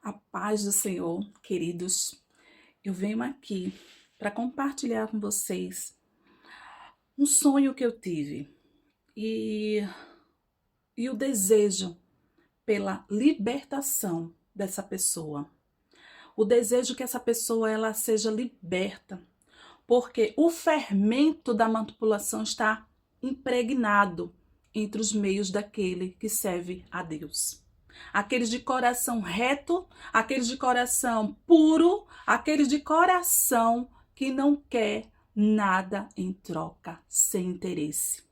A paz do Senhor, queridos. Eu venho aqui para compartilhar com vocês um sonho que eu tive e, e o desejo pela libertação dessa pessoa. O desejo que essa pessoa ela seja liberta, porque o fermento da manipulação está impregnado entre os meios daquele que serve a Deus. Aqueles de coração reto, aqueles de coração puro, aqueles de coração que não quer nada em troca, sem interesse.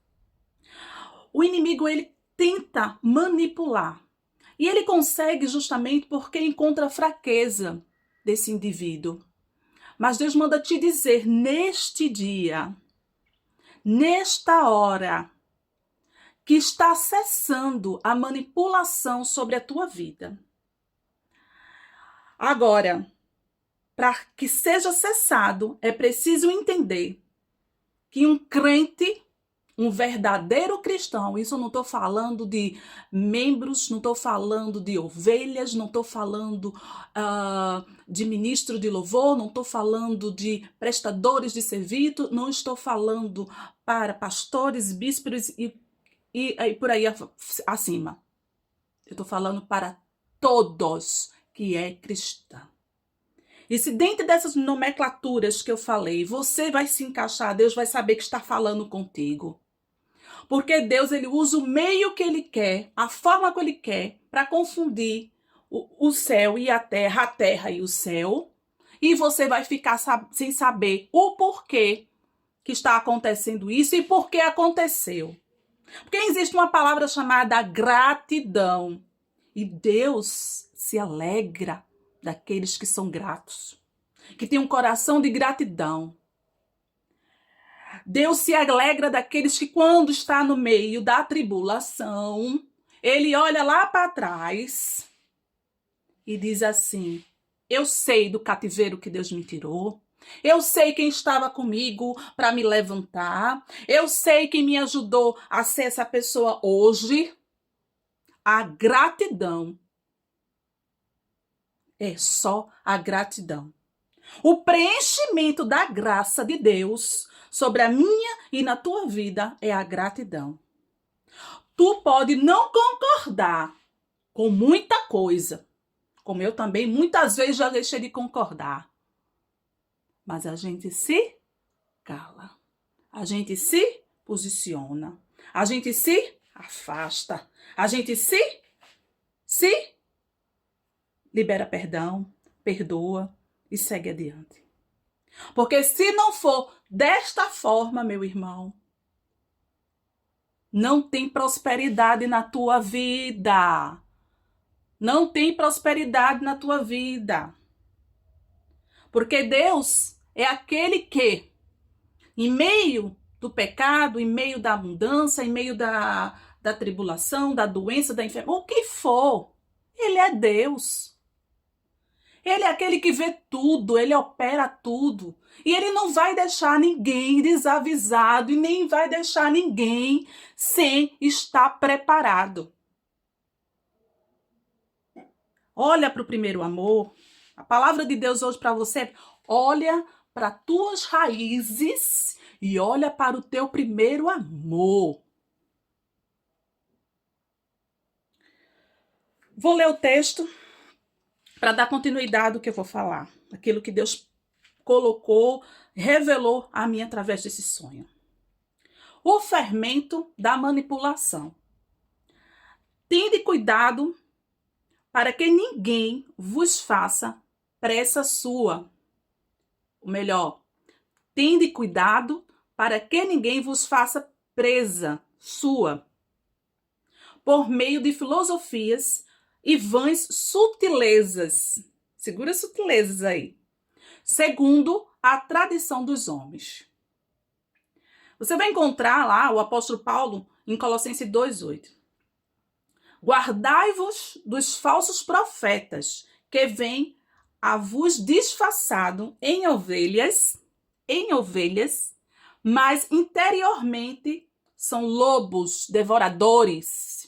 O inimigo, ele tenta manipular. E ele consegue justamente porque encontra a fraqueza desse indivíduo. Mas Deus manda te dizer neste dia, nesta hora, que está cessando a manipulação sobre a tua vida. Agora, para que seja cessado, é preciso entender que um crente, um verdadeiro cristão, isso eu não estou falando de membros, não estou falando de ovelhas, não estou falando de ministro de louvor, não estou falando de prestadores de serviço, não estou falando para pastores, bispos e por aí acima. Eu estou falando para todos que é cristão. E se dentro dessas nomenclaturas que eu falei, você vai se encaixar, Deus vai saber que está falando contigo. Porque Deus, ele usa o meio que ele quer, a forma que ele quer, para confundir o céu e a terra e o céu. E você vai ficar sem saber o porquê que está acontecendo isso e por que aconteceu. Porque existe uma palavra chamada gratidão. E Deus se alegra daqueles que são gratos, que têm um coração de gratidão. Deus se alegra daqueles que, quando está no meio da tribulação, ele olha lá para trás e diz assim: eu sei do cativeiro que Deus me tirou. Eu sei quem estava comigo para me levantar. Eu sei quem me ajudou a ser essa pessoa hoje. A gratidão é só a gratidão. O preenchimento da graça de Deus sobre a minha e na tua vida é a gratidão. Tu pode não concordar com muita coisa, como eu também muitas vezes já deixei de concordar. Mas a gente se cala, a gente se posiciona, a gente se afasta, a gente se libera perdão, perdoa e segue adiante. Porque se não for desta forma, meu irmão, não tem prosperidade na tua vida. Não tem prosperidade na tua vida. Porque Deus é aquele que, em meio do pecado, em meio da abundância, em meio da tribulação, da doença, da enfermidade, o que for, Ele é Deus. Ele é aquele que vê tudo, ele opera tudo. E ele não vai deixar ninguém desavisado e nem vai deixar ninguém sem estar preparado. Olha para o primeiro amor. A palavra de Deus hoje para você é: olha para tuas raízes e olha para o teu primeiro amor. Vou ler o texto para dar continuidade ao que eu vou falar. Aquilo que Deus colocou, revelou a mim através desse sonho. O fermento da manipulação. Tende cuidado para que ninguém vos faça pressa sua. Ou melhor, tende cuidado para que ninguém vos faça presa sua, por meio de filosofias e vãs sutilezas. Segura as sutilezas aí. Segundo a tradição dos homens. Você vai encontrar lá o apóstolo Paulo em Colossenses 2:8. Guardai-vos dos falsos profetas, que vêm a vos disfarçado em ovelhas, mas interiormente são lobos devoradores.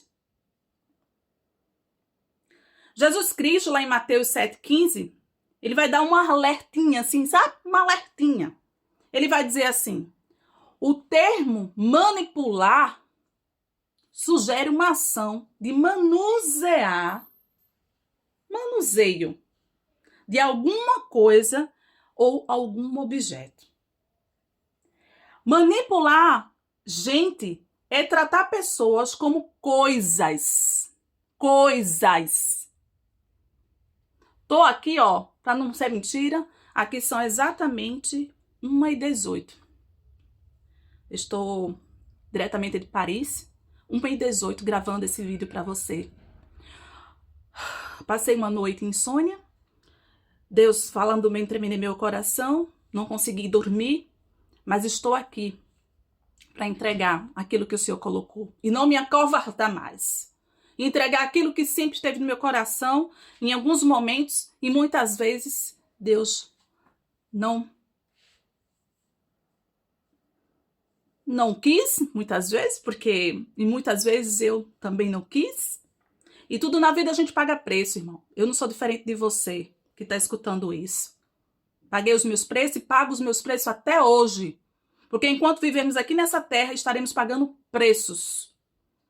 Jesus Cristo, lá em Mateus 7,15, ele vai dar uma alertinha assim, sabe? Uma alertinha. Ele vai dizer assim, o termo manipular sugere uma ação de manuseio de alguma coisa ou algum objeto. Manipular gente é tratar pessoas como coisas. Coisas. Tô aqui, ó, para não ser mentira, aqui são exatamente 1h18. Estou diretamente de Paris, 1h18, gravando esse vídeo para você. Passei uma noite insônia, Deus falando bem tremendo em meu coração, não consegui dormir, mas estou aqui para entregar aquilo que o Senhor colocou e não me acovardar mais. Entregar aquilo que sempre esteve no meu coração, em alguns momentos e muitas vezes Deus não quis, muitas vezes, porque e muitas vezes eu também não quis. E tudo na vida a gente paga preço, irmão. Eu não sou diferente de você que está escutando isso. Paguei os meus preços e pago os meus preços até hoje. Porque enquanto vivemos aqui nessa terra, estaremos pagando preços.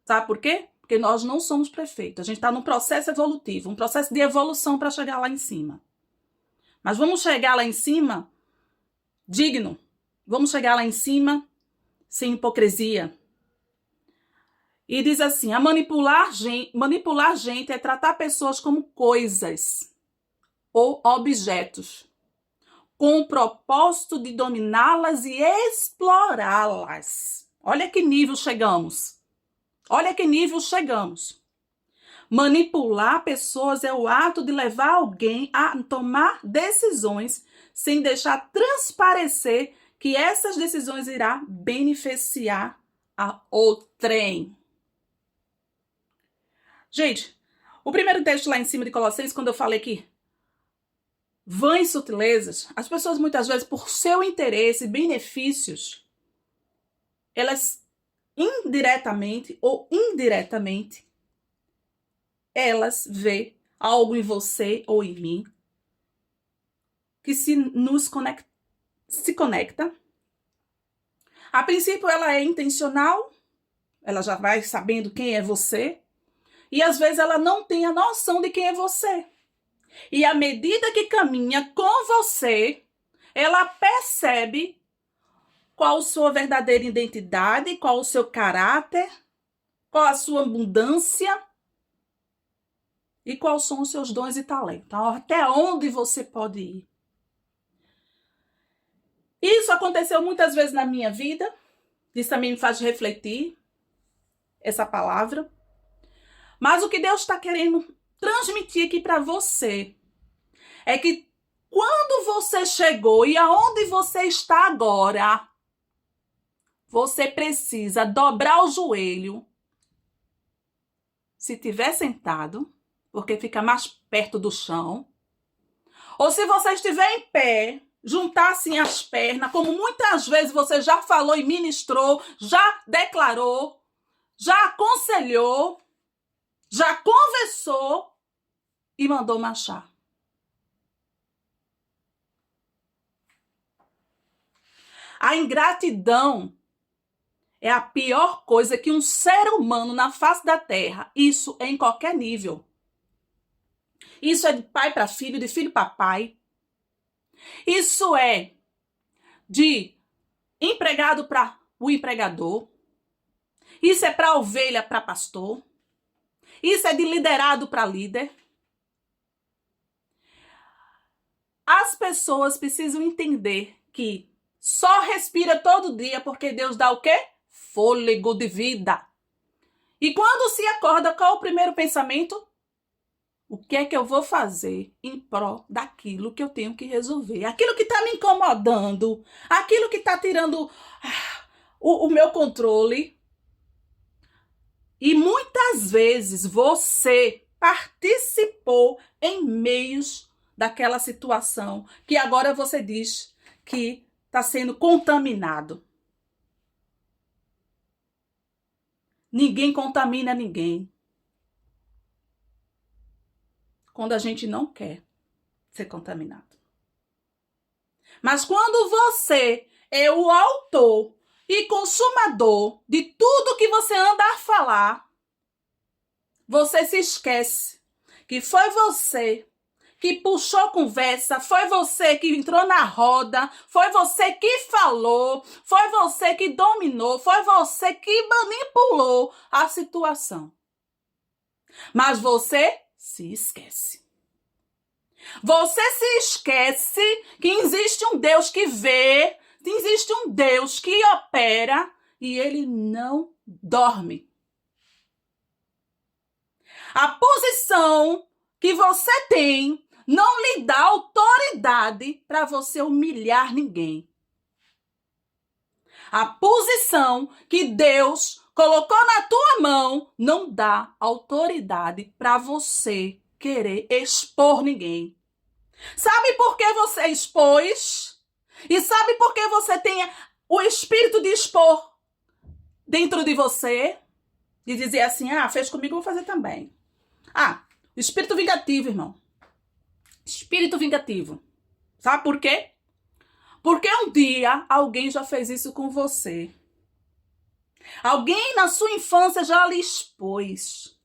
Sabe por quê? Porque nós não somos perfeitos. A gente está num processo evolutivo, um processo de evolução para chegar lá em cima. Mas vamos chegar lá em cima digno. Vamos chegar lá em cima sem hipocrisia. E diz assim, manipular gente é tratar pessoas como coisas ou objetos, com o propósito de dominá-las e explorá-las. Olha que nível chegamos. Olha que nível chegamos. Manipular pessoas é o ato de levar alguém a tomar decisões sem deixar transparecer que essas decisões irá beneficiar a outrem. Gente, o primeiro texto lá em cima de Colossenses, quando eu falei que vãs sutilezas, as pessoas muitas vezes, por seu interesse e benefícios, elas indiretamente ou indiretamente, elas vê algo em você ou em mim que se conecta. A princípio ela é intencional, ela já vai sabendo quem é você, e às vezes ela não tem a noção de quem é você. E à medida que caminha com você, ela percebe qual a sua verdadeira identidade, qual o seu caráter, qual a sua abundância e quais são os seus dons e talentos. Até onde você pode ir. Isso aconteceu muitas vezes na minha vida. Isso também me faz refletir essa palavra. Mas o que Deus está querendo transmitir aqui para você é que quando você chegou e aonde você está agora, você precisa dobrar o joelho. Se tiver sentado, porque fica mais perto do chão. Ou se você estiver em pé, juntar assim as pernas, como muitas vezes você já falou e ministrou, já declarou, já aconselhou, já conversou e mandou marchar. A ingratidão é a pior coisa que um ser humano na face da terra, isso é em qualquer nível. Isso é de pai para filho, de filho para pai. Isso é de empregado para o empregador. Isso é para ovelha para pastor. Isso é de liderado para líder. As pessoas precisam entender que só respira todo dia porque Deus dá o quê? Fôlego de vida. E quando se acorda, qual é o primeiro pensamento? O que é que eu vou fazer em prol daquilo que eu tenho que resolver? Aquilo que está me incomodando, aquilo que está tirando o meu controle. E muitas vezes você participou em meios daquela situação que agora você diz que está sendo contaminado. Ninguém contamina ninguém. quando a gente não quer ser contaminado. Mas quando você é o autor e consumador de tudo que você anda a falar, você se esquece que foi você que puxou conversa, foi você que entrou na roda, foi você que falou, foi você que dominou, foi você que manipulou a situação. Mas você se esquece. Você se esquece que existe um Deus que vê, que existe um Deus que opera e ele não dorme. A posição que você tem não lhe dá autoridade para você humilhar ninguém. A posição que Deus colocou na tua mão não dá autoridade para você querer expor ninguém. Sabe por que você expôs? E sabe por que você tem o espírito de expor dentro de você? De dizer assim, fez comigo, eu vou fazer também. Espírito vingativo, irmão. Espírito vingativo. Sabe por quê? Porque um dia alguém já fez isso com você. Alguém na sua infância já lhe expôs.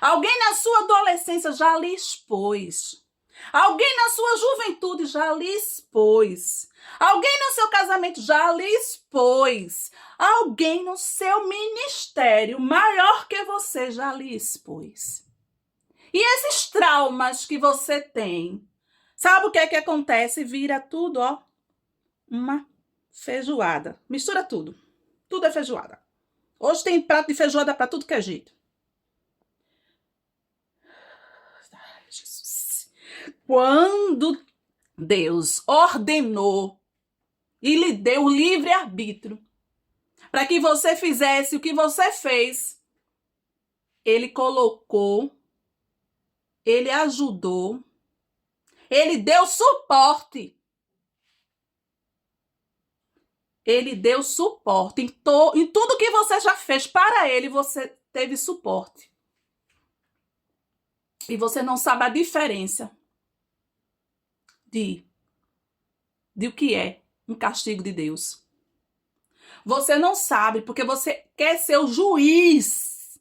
Alguém na sua adolescência já lhe expôs. Alguém na sua juventude já lhe expôs. Alguém no seu casamento já lhe expôs. Alguém no seu ministério maior que você já lhe expôs. E esses traumas que você tem, sabe o que é que acontece? Vira tudo, uma feijoada. Mistura tudo. Tudo é feijoada. Hoje tem prato de feijoada para tudo que é jeito. Ai, Jesus. Quando Deus ordenou e lhe deu o livre-arbítrio para que você fizesse o que você fez, ele colocou, ele ajudou, ele deu suporte. Ele deu suporte. Em tudo que você já fez para ele, você teve suporte. E você não sabe a diferença de o que é um castigo de Deus. Você não sabe porque você quer ser o juiz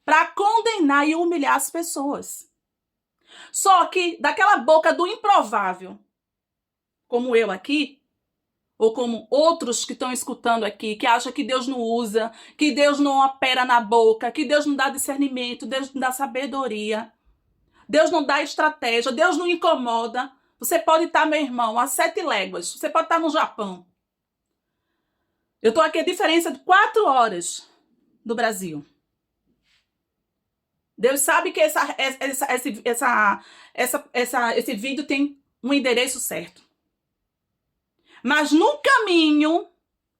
para condenar e humilhar as pessoas. Só que daquela boca do improvável, como eu aqui, ou como outros que estão escutando aqui, que acham que Deus não usa, que Deus não opera na boca, que Deus não dá discernimento, Deus não dá sabedoria, Deus não dá estratégia, Deus não incomoda. Você pode estar, meu irmão, a 7 léguas, você pode estar no Japão. Eu estou aqui a diferença de 4 horas do Brasil. Deus sabe que esse vídeo tem um endereço certo. Mas no caminho,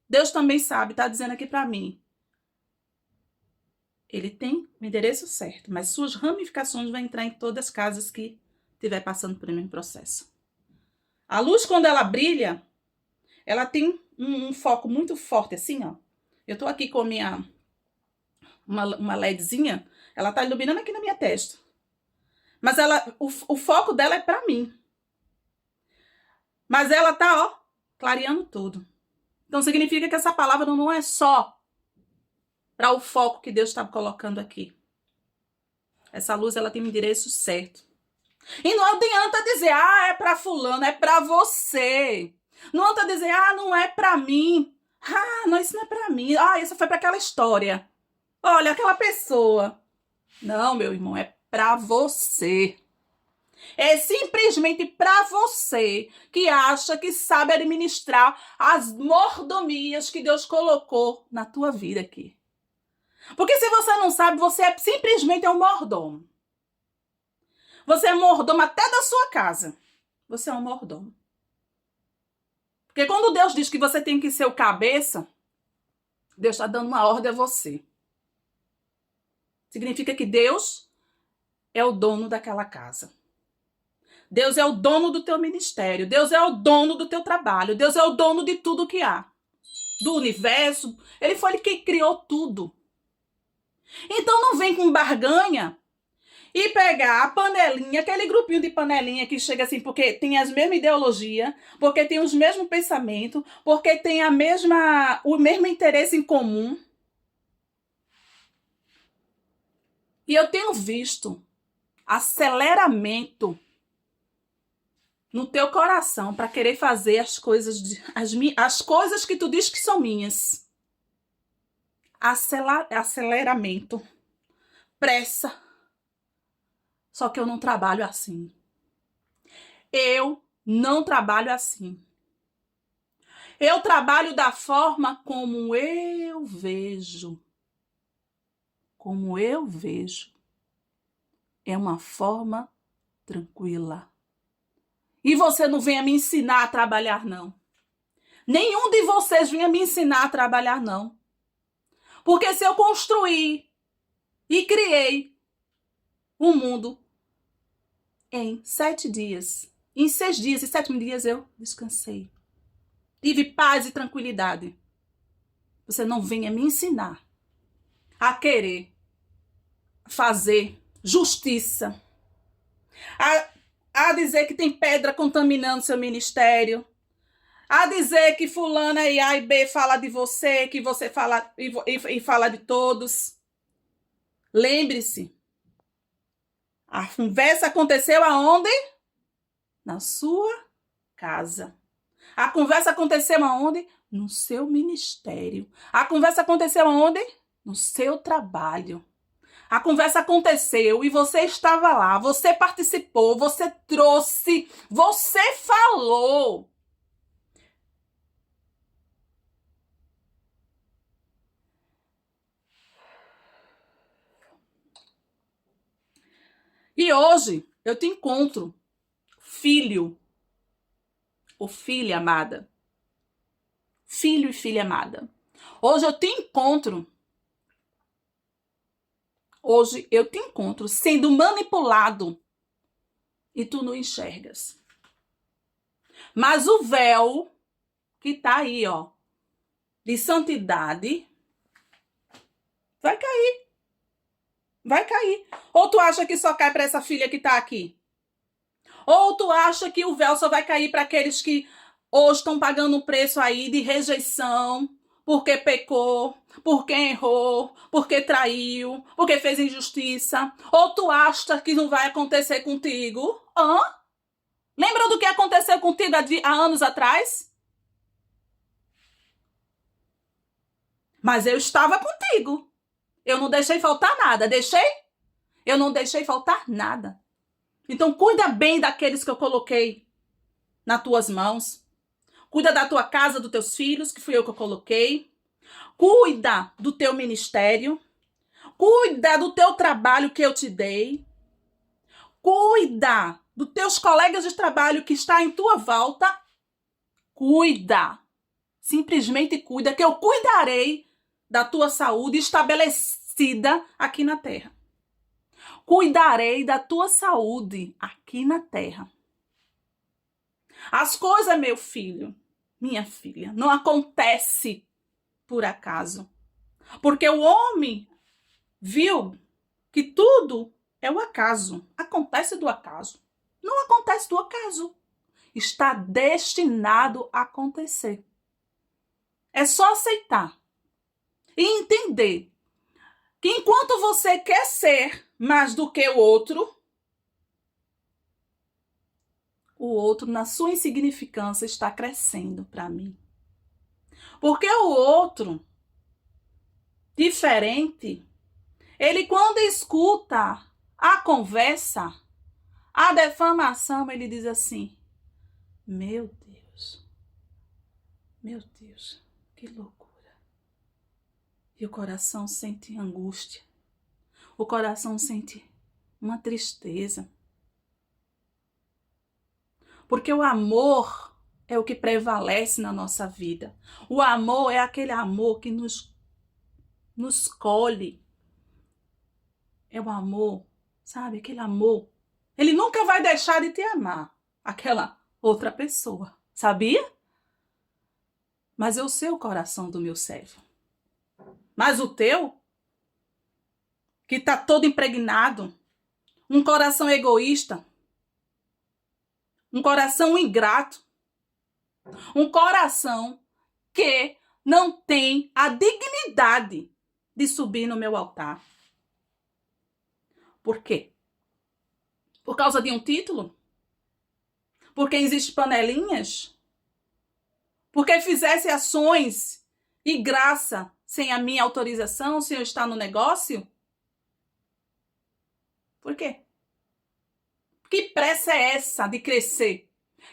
Deus também sabe, está dizendo aqui para mim. Ele tem o endereço certo, mas suas ramificações vão entrar em todas as casas que estiver passando por mesmo processo. A luz, quando ela brilha, ela tem um foco muito forte, assim, ó. Eu tô aqui com uma LEDzinha, ela tá iluminando aqui na minha testa. Mas o foco dela é para mim. Mas ela tá, clareando tudo. Então significa que essa palavra não é só para o foco que Deus está colocando aqui. Essa luz, ela tem um endereço certo. E não adianta dizer, é para fulano, é para você. Não adianta dizer, não é para mim. Não, isso não é para mim. Isso foi para aquela história. Olha, aquela pessoa. Não, meu irmão, é para você. É simplesmente para você que acha que sabe administrar as mordomias que Deus colocou na tua vida aqui. Porque se você não sabe, você simplesmente um mordomo. Você é mordomo até da sua casa. Você é um mordomo. Porque quando Deus diz que você tem que ser o cabeça, Deus está dando uma ordem a você. Significa que Deus é o dono daquela casa. Deus é o dono do teu ministério. Deus é o dono do teu trabalho. Deus é o dono de tudo que há. Do universo. Ele foi ele que criou tudo. Então não vem com barganha e pegar a panelinha, aquele grupinho de panelinha que chega assim, porque tem as mesmas ideologias, porque tem os mesmos pensamentos, porque tem o mesmo interesse em comum. E eu tenho visto aceleramento no teu coração para querer fazer as coisas que tu diz que são minhas. Aceleramento, pressa. Só que eu não trabalho assim. Eu não trabalho assim. Eu trabalho da forma como eu vejo. Como eu vejo. É uma forma tranquila. E você não venha me ensinar a trabalhar, não. Nenhum de vocês venha me ensinar a trabalhar, não. Porque se eu construir e criei um mundo em 7 dias, em 6 dias e 7 dias eu descansei. Tive paz e tranquilidade. Você não venha me ensinar a querer fazer justiça, a dizer que tem pedra contaminando seu ministério, a dizer que fulana e A e B fala de você, que você fala e fala de todos. Lembre-se, a conversa aconteceu aonde? Na sua casa. A conversa aconteceu aonde? No seu ministério. A conversa aconteceu aonde? No seu trabalho. A conversa aconteceu e você estava lá, você participou, você trouxe, você falou. E hoje eu te encontro, filho ou filha amada. Filho e filha amada. Hoje eu te encontro sendo manipulado e tu não enxergas. Mas o véu que tá aí, ó, de santidade, vai cair. Vai cair. Ou tu acha que só cai para essa filha que tá aqui? Ou tu acha que o véu só vai cair para aqueles que hoje estão pagando um preço aí de rejeição, porque pecou, porque errou, porque traiu, porque fez injustiça? Ou tu acha que não vai acontecer contigo? Hã? Lembra do que aconteceu contigo há anos atrás? Mas eu estava contigo. Eu não deixei faltar nada. Deixei? Eu não deixei faltar nada. Então, cuida bem daqueles que eu coloquei nas tuas mãos. Cuida da tua casa, dos teus filhos, que fui eu que eu coloquei. Cuida do teu ministério. Cuida do teu trabalho que eu te dei. Cuida dos teus colegas de trabalho que está em tua volta. Cuida. Simplesmente cuida, que eu cuidarei da tua saúde estabelecida aqui na terra. Cuidarei da tua saúde aqui na terra. As coisas, meu filho, minha filha, não acontecem por acaso. Porque o homem viu que tudo é o acaso. Acontece do acaso. Não acontece do acaso. Está destinado a acontecer. É só aceitar e entender que enquanto você quer ser mais do que o outro, na sua insignificância, está crescendo para mim. Porque o outro, diferente, ele quando escuta a conversa, a defamação, ele diz assim: meu Deus, que loucura. E o coração sente angústia. O coração sente uma tristeza. Porque o amor é o que prevalece na nossa vida. O amor é aquele amor que nos colhe. É o amor, sabe? Aquele amor. Ele nunca vai deixar de te amar, aquela outra pessoa. Sabia? Mas eu sei o coração do meu servo. Mas o teu, que está todo impregnado, um coração egoísta, um coração ingrato, um coração que não tem a dignidade de subir no meu altar. Por quê? Por causa de um título? Porque existem panelinhas? Porque fizesse ações e graça sem a minha autorização, sem eu estar no negócio? Por quê? Que pressa é essa de crescer?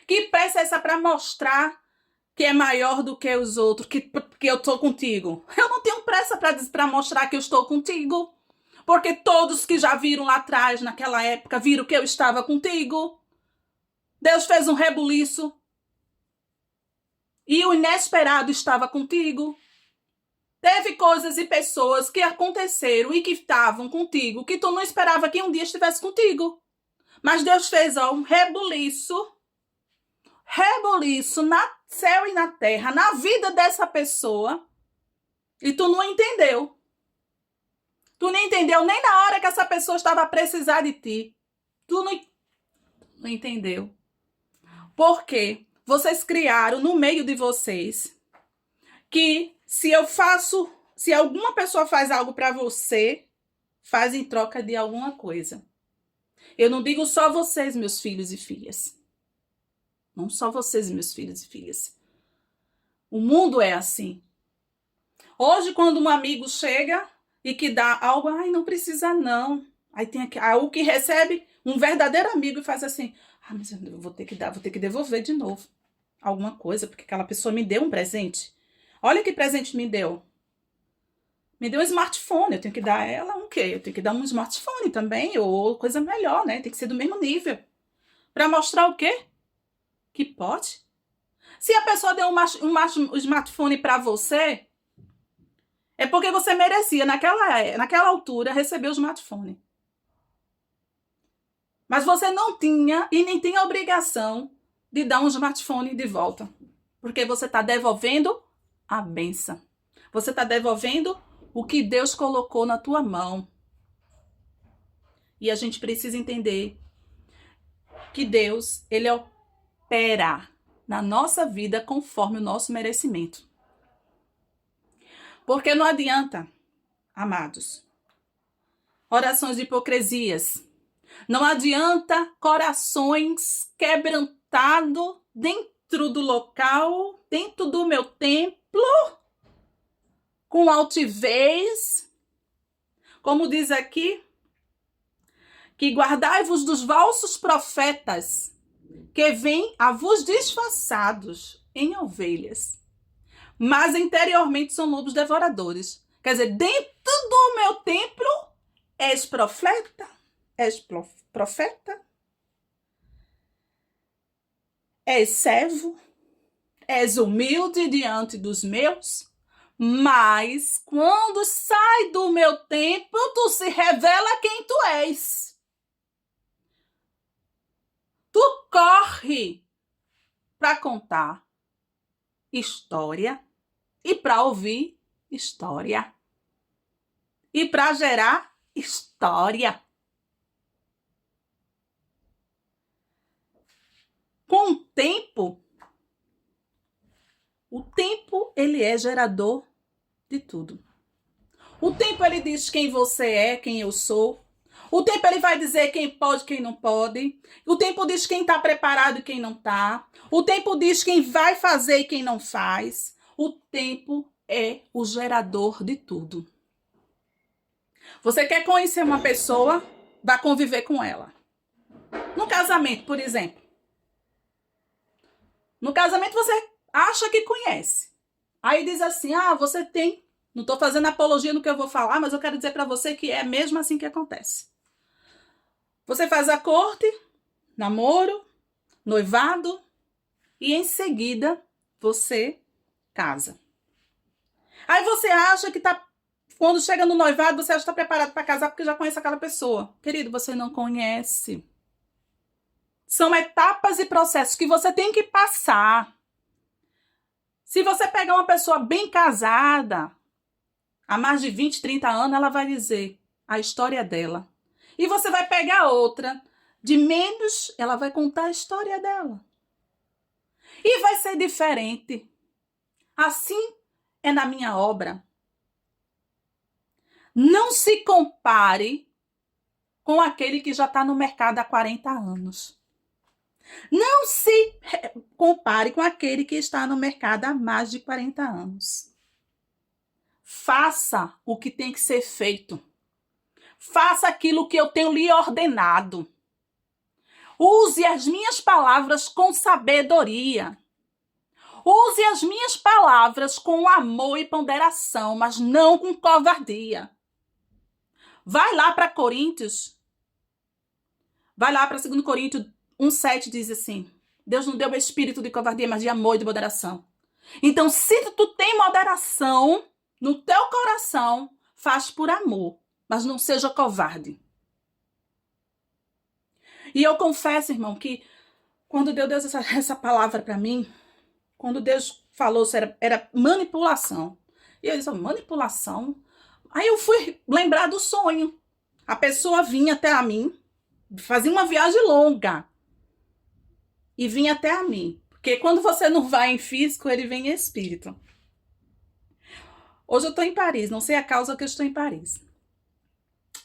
Que pressa é essa para mostrar que é maior do que os outros, que eu estou contigo? Eu não tenho pressa para mostrar que eu estou contigo. Porque todos que já viram lá atrás, naquela época, viram que eu estava contigo. Deus fez um rebuliço. E o inesperado estava contigo. Teve coisas e pessoas que aconteceram e que estavam contigo, que tu não esperava que um dia estivesse contigo. Mas Deus fez um rebuliço no céu e na terra, na vida dessa pessoa, e tu não entendeu. Tu não entendeu nem na hora que essa pessoa estava a precisar de ti. Tu não entendeu. Porque vocês criaram no meio de vocês que se alguma pessoa faz algo para você, faz em troca de alguma coisa. Eu não digo só vocês, meus filhos e filhas. Não só vocês, meus filhos e filhas. O mundo é assim. Hoje, quando um amigo chega e que dá algo, ai, não precisa não. Aí tem o que recebe um verdadeiro amigo e faz assim, mas eu vou ter que devolver de novo alguma coisa, porque aquela pessoa me deu um presente. Olha que presente me deu. Me deu um smartphone, eu tenho que dar a ela um quê? Eu tenho que dar um smartphone também, ou coisa melhor, né? Tem que ser do mesmo nível. Para mostrar o quê? Que pode. Se a pessoa deu um smartphone para você, é porque você merecia, naquela altura, receber o smartphone. Mas você não tinha e nem tem a obrigação de dar um smartphone de volta. Porque você está devolvendo a bênção. Você está devolvendo o que Deus colocou na tua mão. E a gente precisa entender que Deus, ele opera na nossa vida conforme o nosso merecimento. Porque não adianta, amados, orações de hipocrisias. Não adianta corações quebrantados dentro do local, dentro do meu templo, com altivez. Como diz aqui, que guardai-vos dos falsos profetas, que vêm a vos disfarçados em ovelhas, mas interiormente são lobos devoradores. Quer dizer, dentro do meu templo, és profeta, és servo, és humilde diante dos meus, mas quando sai do meu templo, tu se revela quem tu és. Tu corre para contar história e para ouvir história e para gerar história. Com o tempo ele é gerador de tudo. O tempo ele diz quem você é, quem eu sou. O tempo ele vai dizer quem pode, quem não pode. O tempo diz quem está preparado e quem não está. O tempo diz quem vai fazer e quem não faz. O tempo é o gerador de tudo. Você quer conhecer uma pessoa, vá conviver com ela. No casamento, por exemplo. No casamento você acha que conhece. Aí diz assim, você tem... Não estou fazendo apologia no que eu vou falar, mas eu quero dizer para você que é mesmo assim que acontece. Você faz a corte, namoro, noivado e em seguida você casa. Aí você acha que quando chega no noivado, você acha que está preparado para casar porque já conhece aquela pessoa. Querido, você não conhece. São etapas e processos que você tem que passar. Se você pegar uma pessoa bem casada, há mais de 20, 30 anos, ela vai dizer a história dela. E você vai pegar outra de menos, ela vai contar a história dela. E vai ser diferente. Assim é na minha obra. Não se compare com aquele que já está no mercado há 40 anos. Não se compare com aquele que está no mercado há mais de 40 anos. Faça o que tem que ser feito. Faça aquilo que eu tenho lhe ordenado. Use as minhas palavras com sabedoria. Use as minhas palavras com amor e ponderação, mas não com covardia. Vai lá para Coríntios. Vai lá para 2 Coríntios 1:7, diz assim: Deus não deu o espírito de covardia, mas de amor e de moderação. Então, se tu tem moderação no teu coração, faz por amor, mas não seja covarde. E eu confesso, irmão, que quando Deus deu essa palavra para mim, quando Deus falou, era manipulação. E eu disse, manipulação? Aí eu fui lembrar do sonho. A pessoa vinha até a mim, fazia uma viagem longa, e vinha até a mim. Porque quando você não vai em físico, ele vem em espírito. Hoje eu estou em Paris, não sei a causa que eu estou em Paris.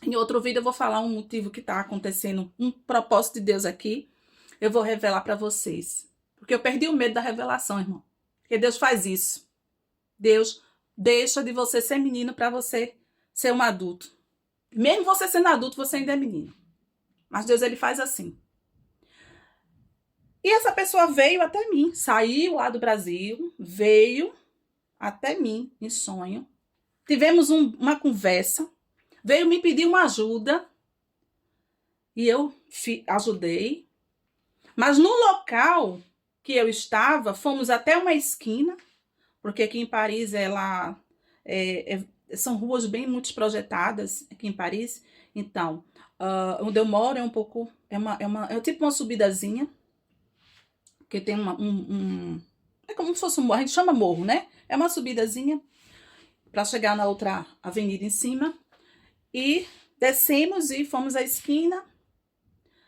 Em outro vídeo eu vou falar um motivo que está acontecendo, um propósito de Deus aqui. Eu vou revelar para vocês. Porque eu perdi o medo da revelação, irmão. Porque Deus faz isso. Deus deixa de você ser menino para você ser um adulto. Mesmo você sendo adulto, você ainda é menino. Mas Deus, ele faz assim. E essa pessoa veio até mim. Saiu lá do Brasil, veio até mim em sonho. Tivemos uma conversa. Veio me pedir uma ajuda. E eu ajudei. Mas no local que eu estava, fomos até uma esquina. Porque aqui em Paris, são ruas bem muito projetadas aqui em Paris. Então, onde eu moro é um pouco... É tipo uma subidazinha. Que tem é como se fosse um morro. A gente chama morro, né? É uma subidazinha para chegar na outra avenida em cima. E descemos e fomos à esquina.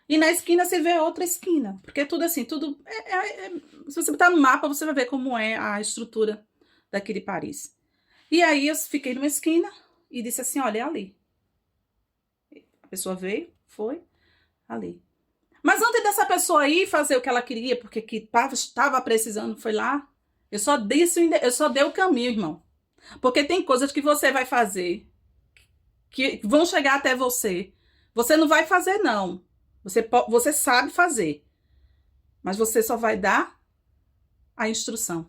E na esquina você vê outra esquina. Porque tudo assim, tudo... se você botar no mapa, você vai ver como é a estrutura daqui de Paris. E aí eu fiquei numa esquina e disse assim, olha, é ali. A pessoa veio, foi, ali. Mas antes dessa pessoa ir fazer o que ela queria, porque que estava precisando, foi lá, eu só dei o caminho, irmão. Porque tem coisas que você vai fazer que vão chegar até você. Você não vai fazer, não. Você sabe fazer. Mas você só vai dar a instrução.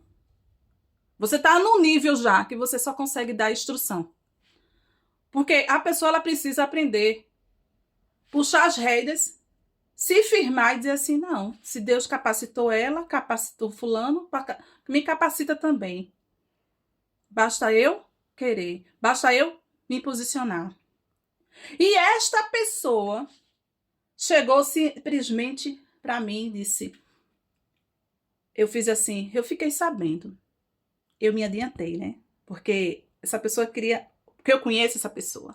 Você está num nível já que você só consegue dar a instrução. Porque a pessoa ela precisa aprender. Puxar as rédeas, se firmar e dizer assim, não. Se Deus capacitou ela, capacitou fulano, me capacita também. Basta eu querer. Basta eu me posicionar. E esta pessoa chegou simplesmente para mim e disse, eu fiz assim, eu fiquei sabendo. Eu me adiantei, né? Porque essa pessoa queria, porque eu conheço essa pessoa.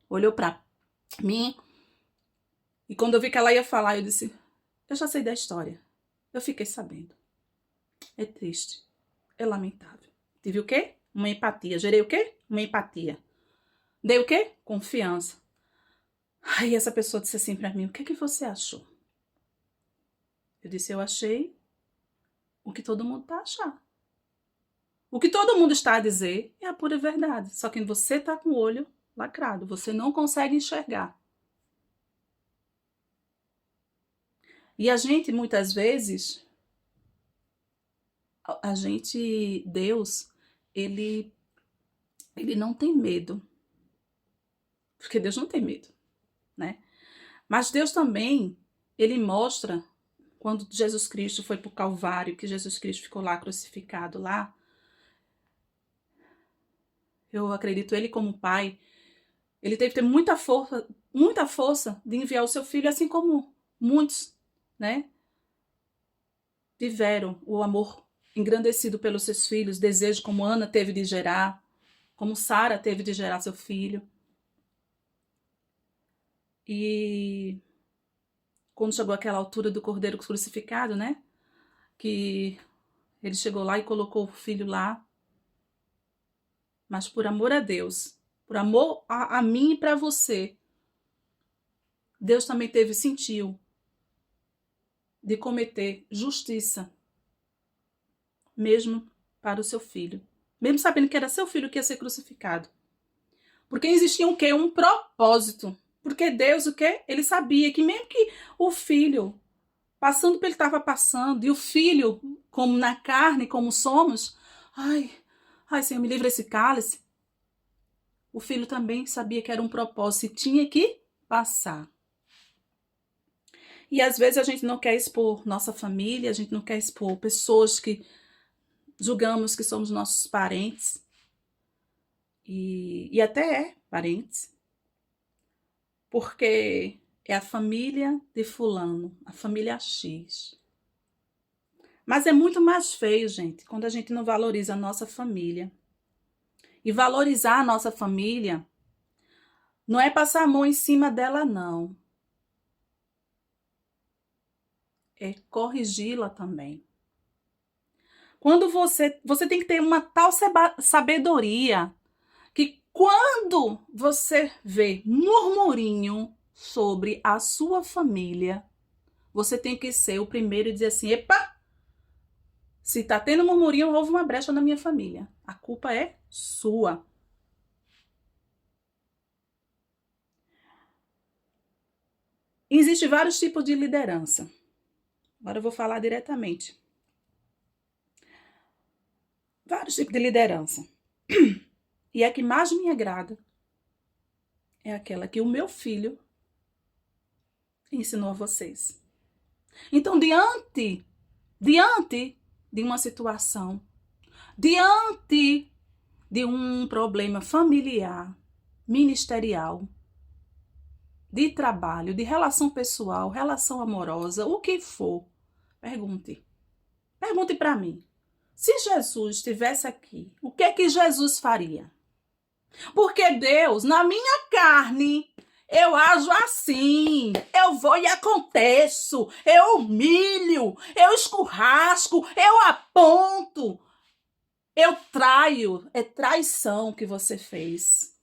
Olhou para mim e quando eu vi que ela ia falar, eu disse, eu já sei da história. Eu fiquei sabendo. É triste. É lamentável. Tive o quê? Uma empatia. Gerei o quê? Uma empatia. Dei o quê? Confiança. Aí essa pessoa disse assim para mim, o que é que você achou? Eu disse, eu achei o que todo mundo tá achando. O que todo mundo está a dizer é a pura verdade. Só que você está com o olho lacrado. Você não consegue enxergar. E a gente, muitas vezes, Deus, ele não tem medo. Porque Deus não tem medo, né? Mas Deus também, ele mostra, quando Jesus Cristo foi para o Calvário, que Jesus Cristo ficou lá crucificado lá, eu acredito, ele como pai, ele teve que ter muita força de enviar o seu filho, assim como muitos, né? Tiveram o amor engrandecido pelos seus filhos, desejo como Ana teve de gerar, como Sara teve de gerar seu filho. E quando chegou aquela altura do Cordeiro crucificado, né? Que ele chegou lá e colocou o filho lá. Mas por amor a Deus, por amor a mim e para você, Deus também sentiu de cometer justiça, mesmo para o seu filho. Mesmo sabendo que era seu filho que ia ser crucificado. Porque existia o quê? Um propósito. Porque Deus, o quê? Ele sabia que mesmo que o filho, passando pelo que ele estava passando, e o filho, como na carne, como somos, ai, Senhor, me livra esse cálice. O filho também sabia que era um propósito e tinha que passar. E às vezes a gente não quer expor nossa família, a gente não quer expor pessoas que julgamos que somos nossos parentes. E até parentes. Porque é a família de fulano, a família X. Mas é muito mais feio, gente, quando a gente não valoriza a nossa família. E valorizar a nossa família não é passar a mão em cima dela, não. É corrigi-la também. Quando você tem que ter uma tal sabedoria que quando você vê murmurinho sobre a sua família, você tem que ser o primeiro e dizer assim, epa, se tá tendo murmurinho, houve uma brecha na minha família. A culpa é sua. Existem vários tipos de liderança. Agora eu vou falar diretamente. Vários tipos de liderança. E a que mais me agrada é aquela que o meu filho ensinou a vocês. Então, diante de uma situação, diante de um problema familiar, ministerial, de trabalho, de relação pessoal, relação amorosa, o que for, pergunte. Pergunte para mim. Se Jesus estivesse aqui, o que é que Jesus faria? Porque Deus, na minha carne, eu ajo assim, eu vou e aconteço, eu humilho, eu escurrasco, eu aponto, eu traio, é traição que você fez.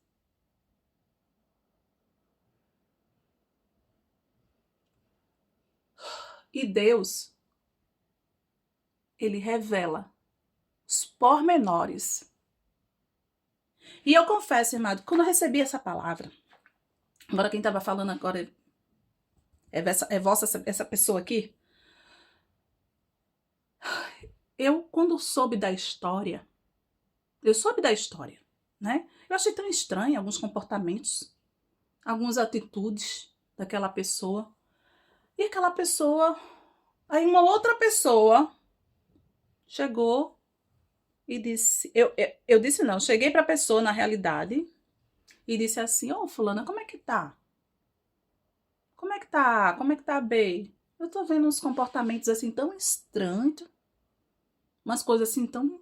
E Deus, ele revela os pormenores. E eu confesso, irmão, quando eu recebi essa palavra, agora quem estava falando agora essa pessoa aqui. Eu, quando soube da história, né? Eu achei tão estranho alguns comportamentos, algumas atitudes daquela pessoa. E aquela pessoa, aí uma outra pessoa chegou e disse, eu disse não, cheguei para a pessoa na realidade e disse assim, ô fulana, como é que tá? Como é que tá? Como é que tá, Bey? Eu tô vendo uns comportamentos assim tão estranhos, umas coisas assim tão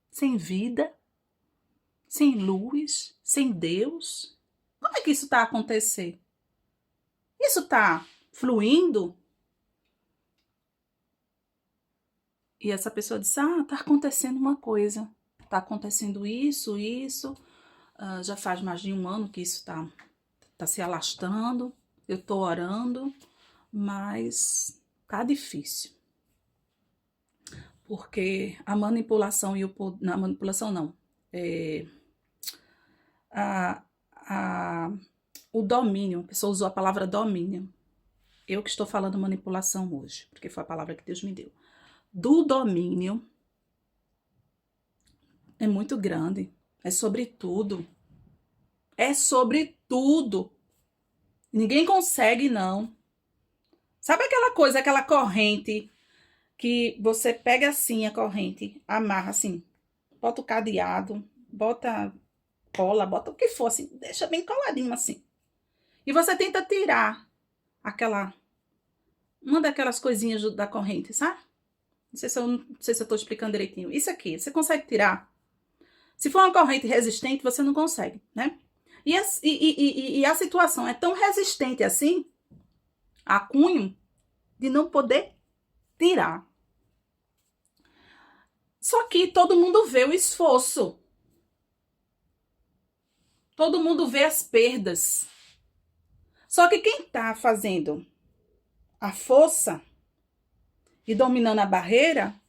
sem vida, sem luz, sem Deus. Como é que isso tá acontecendo? Isso tá fluindo? E essa pessoa disse, tá acontecendo uma coisa. Tá acontecendo isso. Já faz mais de um ano que isso tá se alastrando. Eu tô orando, mas tá difícil. Porque a manipulação e o poder... Não, a manipulação não. O domínio. A pessoa usou a palavra domínio. Eu que estou falando manipulação hoje, porque foi a palavra que Deus me deu. Do domínio é muito grande. É sobre tudo. É sobre tudo. Ninguém consegue, não. Sabe aquela coisa, aquela corrente que você pega assim a corrente, amarra assim, bota o cadeado, bota cola, bota o que for assim, deixa bem coladinho assim. E você tenta tirar uma daquelas coisinhas da corrente, sabe? Não sei se eu tô explicando direitinho. Isso aqui, você consegue tirar? Se for uma corrente resistente, você não consegue, né? E a situação é tão resistente assim, a cunho, de não poder tirar. Só que todo mundo vê o esforço. Todo mundo vê as perdas. Só que quem está fazendo a força e dominando a barreira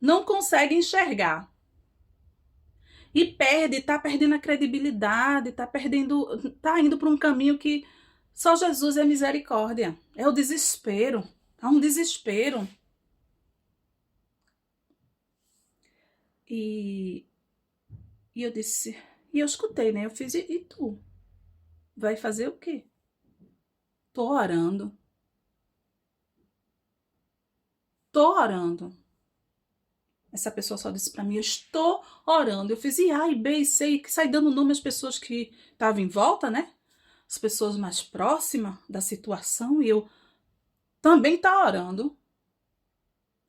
não consegue enxergar. E está perdendo a credibilidade, está indo para um caminho que só Jesus é misericórdia. É o desespero. É um desespero. E eu disse, e eu escutei, né? Eu fiz, e tu? Vai fazer o quê? Tô orando. Tô orando. Essa pessoa só disse para mim, eu estou orando. Eu fiz A e B e C, que sai dando nome às pessoas que estavam em volta, né? As pessoas mais próximas da situação, e eu também tá orando.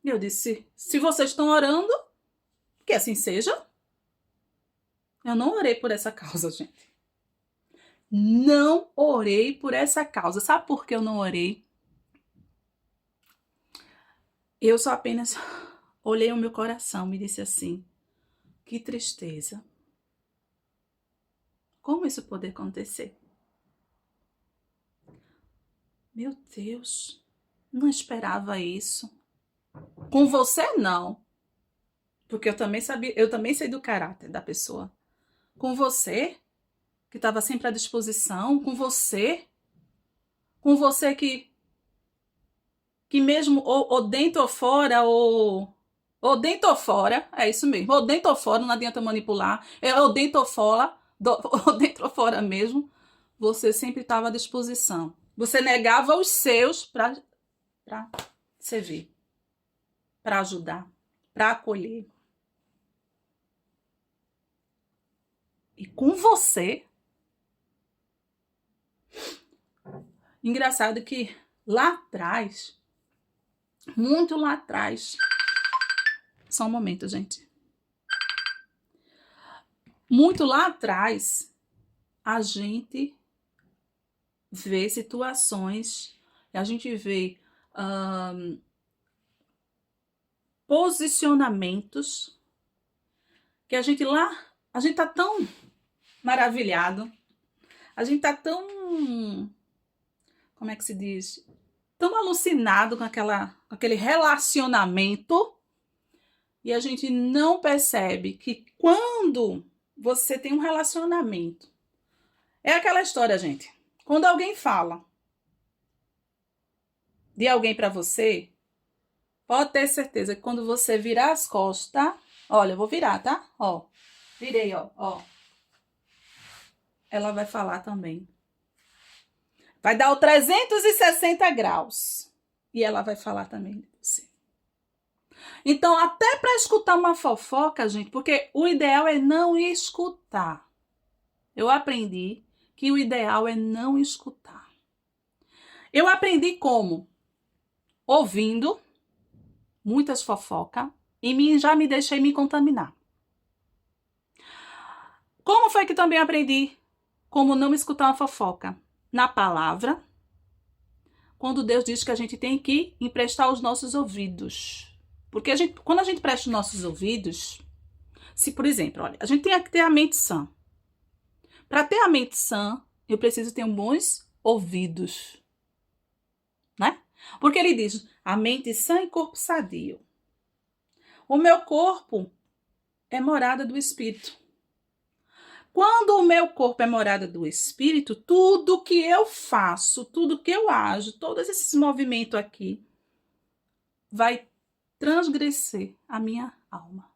E eu disse, se vocês estão orando, que assim seja. Eu não orei por essa causa, gente. Não orei por essa causa. Sabe por que eu não orei? Eu só apenas olhei o meu coração e disse assim, que tristeza. Como isso pode acontecer? Meu Deus, não esperava isso. Com você, não. Porque eu também sei do caráter da pessoa. Com você, que estava sempre à disposição, com você que mesmo ou dentro ou fora, ou dentro ou fora, é isso mesmo, ou dentro ou fora, não adianta manipular, ou dentro ou fora, ou dentro ou fora mesmo, você sempre estava à disposição. Você negava os seus para servir, para ajudar, para acolher. E com você, engraçado que lá atrás, muito lá atrás, só um momento, gente. Muito lá atrás, a gente vê situações, a gente vê posicionamentos que a gente tá tão maravilhado, a gente tá tão, como é que se diz? Tão alucinado com aquele relacionamento, e a gente não percebe que quando você tem um relacionamento, é aquela história, gente. Quando alguém fala de alguém para você, pode ter certeza que quando você virar as costas, tá? Olha, eu vou virar, tá? Ó, virei, ó. Ela vai falar também. Vai dar o 360 graus. E ela vai falar também de você. Então, até para escutar uma fofoca, gente, porque o ideal é não escutar. Eu aprendi que o ideal é não escutar. Eu aprendi como? Ouvindo muitas fofocas e já me deixei me contaminar. Como foi que também aprendi como não escutar uma fofoca? Na palavra, quando Deus diz que a gente tem que emprestar os nossos ouvidos. Porque quando a gente presta os nossos ouvidos, se, por exemplo, olha, a gente tem que ter a mente sã. Para ter a mente sã, eu preciso ter bons ouvidos. Né? Porque ele diz, a mente sã e corpo sadio. O meu corpo é morada do Espírito. Quando o meu corpo é morada do Espírito, tudo que eu faço, tudo que eu ajo, todos esses movimentos aqui, vai transgredir a minha alma.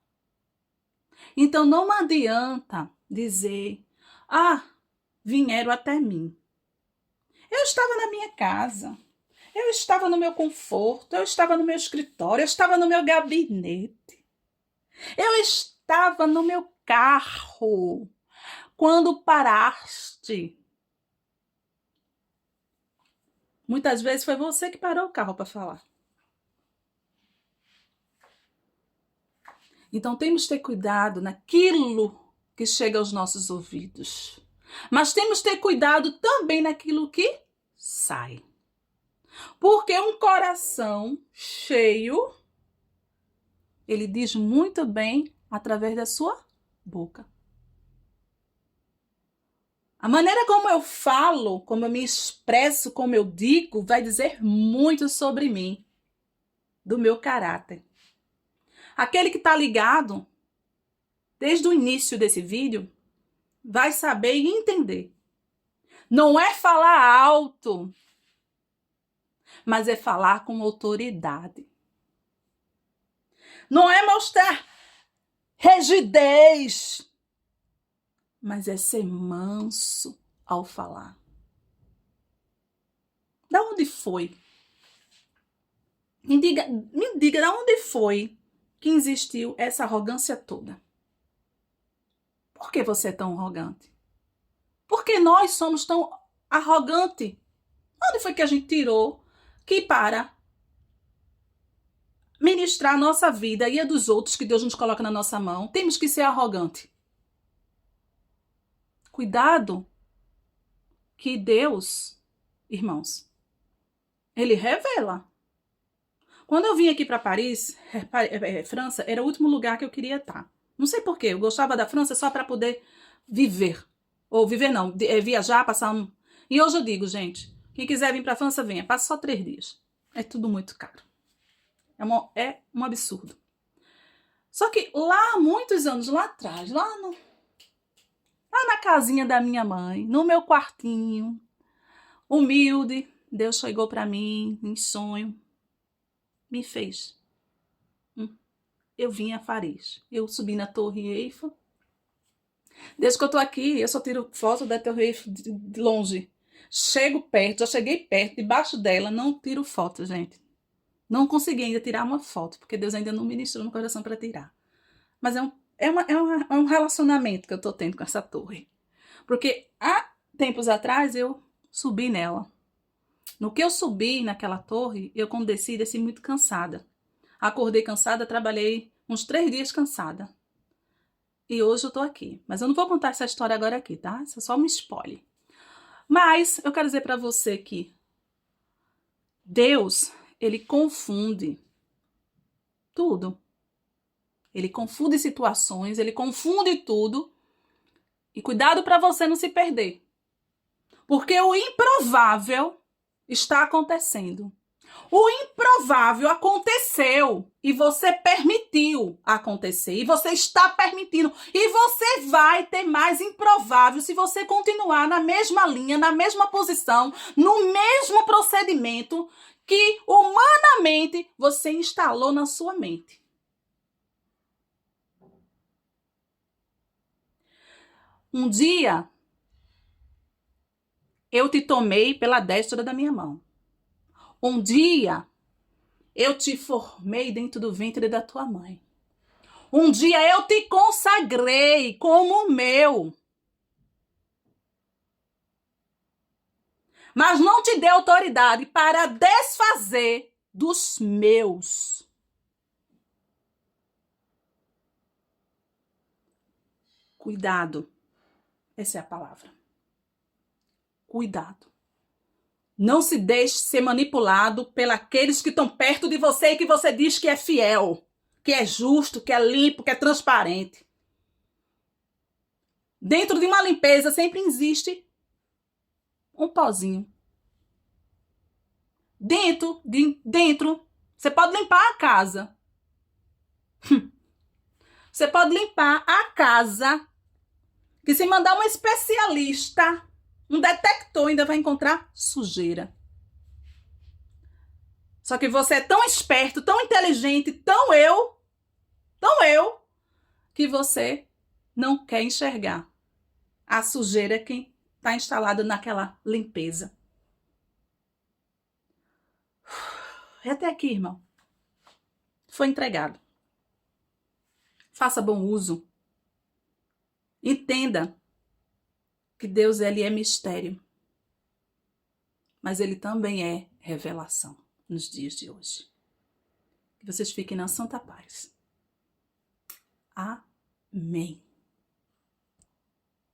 Então, não adianta dizer, vieram até mim. Eu estava na minha casa, eu estava no meu conforto, eu estava no meu escritório, eu estava no meu gabinete, eu estava no meu carro. Quando paraste, muitas vezes foi você que parou o carro para falar. Então temos que ter cuidado naquilo que chega aos nossos ouvidos. Mas temos que ter cuidado também naquilo que sai. Porque um coração cheio, ele diz muito bem através da sua boca. A maneira como eu falo, como eu me expresso, como eu digo, vai dizer muito sobre mim, do meu caráter. Aquele que está ligado desde o início desse vídeo vai saber e entender. Não é falar alto, mas é falar com autoridade. Não é mostrar rigidez, mas é ser manso ao falar. Da onde foi? Me diga, da onde foi que existiu essa arrogância toda? Por que você é tão arrogante? Por que nós somos tão arrogantes? Onde foi que a gente tirou que para ministrar a nossa vida e a dos outros que Deus nos coloca na nossa mão, temos que ser arrogante? Cuidado que Deus, irmãos, Ele revela. Quando eu vim aqui para Paris, França, era o último lugar que eu queria estar. Não sei porquê, eu gostava da França só para poder viver. Ou viver não, viajar, passar um... E hoje eu digo, gente, quem quiser vir para a França, venha, passa só 3 dias. É tudo muito caro. É um absurdo. Só que lá, muitos anos lá atrás, lá na casinha da minha mãe, no meu quartinho, humilde, Deus chegou para mim em sonho, me fez. Eu vim a Paris, eu subi na Torre Eiffel. Desde que eu tô aqui, eu só tiro foto da Torre Eiffel de longe. Chego perto, já cheguei perto, debaixo dela, não tiro foto, gente. Não consegui ainda tirar uma foto, porque Deus ainda não ministrou no coração para tirar. Mas é um relacionamento que eu tô tendo com essa torre. Porque há tempos atrás eu subi nela. No que eu subi naquela torre, eu quando desci muito cansada. Acordei cansada, trabalhei uns 3 dias cansada. E hoje eu tô aqui. Mas eu não vou contar essa história agora aqui, tá? Isso é só um spoiler. Mas eu quero dizer para você que Deus, Ele confunde tudo. Ele confunde situações, Ele confunde tudo. E cuidado para você não se perder. Porque o improvável está acontecendo. O improvável aconteceu e você permitiu acontecer. E você está permitindo. E você vai ter mais improvável se você continuar na mesma linha, na mesma posição, no mesmo procedimento que humanamente você instalou na sua mente. Um dia, eu te tomei pela destra da minha mão. Um dia, eu te formei dentro do ventre da tua mãe. Um dia, eu te consagrei como meu. Mas não te dei autoridade para desfazer dos meus. Cuidado. Essa é a palavra. Cuidado. Não se deixe ser manipulado pelos que estão perto de você e que você diz que é fiel, que é justo, que é limpo, que é transparente. Dentro de uma limpeza sempre existe um pozinho. Dentro, você pode limpar a casa. Você pode limpar a casa, que se mandar um especialista, um detector, ainda vai encontrar sujeira. Só que você é tão esperto, tão inteligente, tão eu, que você não quer enxergar a sujeira que está instalada naquela limpeza. E até aqui, irmão. Foi entregado. Faça bom uso. Entenda que Deus, ele é mistério. Mas ele também é revelação nos dias de hoje. Que vocês fiquem na santa paz. Amém.